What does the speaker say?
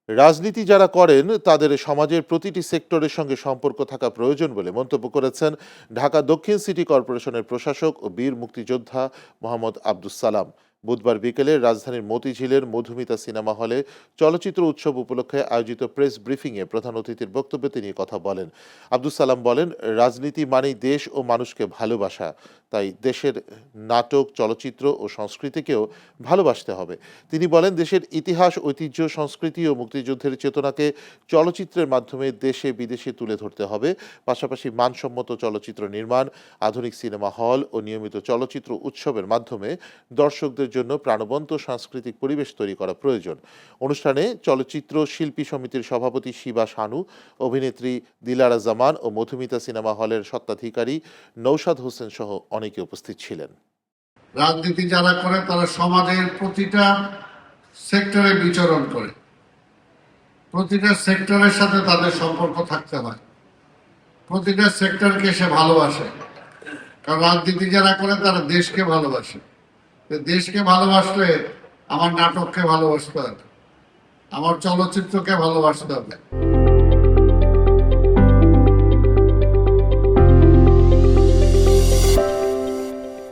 রাজনীতি যারা করেন তাদের সমাজের প্রতিটি সেক্টরের সঙ্গে সম্পর্ক থাকা প্রয়োজন বলে মন্তব্য করেছেন ঢাকা দক্ষিণ সিটি কর্পোরেশনের প্রশাসক ও বীর মুক্তিযোদ্ধা মোহাম্মদ আব্দুস সালাম। বুধবার বিকেলে রাজধানীর মতিঝিলের মধুমিতা সিনেমা হলে চলচ্চিত্র উৎসব উপলক্ষে আয়োজিত প্রেস ব্রিফিংয়ে প্রধান অতিথির বক্তব্যে তিনি কথা বলেন। আব্দুস সালাম বলেন, রাজনীতি মানেই দেশ ও মানুষকে ভালোবাসা, তাই দেশের নাটক, চলচ্চিত্র ও সংস্কৃতিকেও ভালোবাসতে হবে। তিনি বলেন, দেশের ইতিহাস, ঐতিহ্য, সংস্কৃতি ও মুক্তিযুদ্ধের চেতনাকে চলচ্চিত্রের মাধ্যমে দেশে বিদেশে তুলে ধরতে হবে। পাশাপাশি মানসম্মত চলচ্চিত্র নির্মাণ, আধুনিক সিনেমা হল ও নিয়মিত চলচ্চিত্র উৎসবের মাধ্যমে দর্শকদের জন্য প্রাণবন্ত সাংস্কৃতিক পরিবেশ তৈরি করা প্রয়োজন। অনুষ্ঠানে চলচ্চিত্র শিল্পী সমিতির সভাপতি শিবা শানু, অভিনেত্রী দিলারা জামান ও মধুমিতা সিনেমা হলের স্বত্বাধিকারী নৌশাদ হোসেন সহ অনেকে উপস্থিত ছিলেন। রাজনীতি যারা করে তারা সমাজের প্রতিটা সেক্টরে বিচরণ করে, প্রতিটা সেক্টরের সাথে তাদের সম্পর্ক থাকতে হয়, প্রতিটা সেক্টরকে সে ভালোবাসে। কারণ রাজনীতি যারা করে তারা দেশকে ভালোবাসে। দেশকে ভালোবাসলে আমার নাটককে ভালোবাসতে হবে, আমার চলচ্চিত্রকে ভালোবাসতে হবে।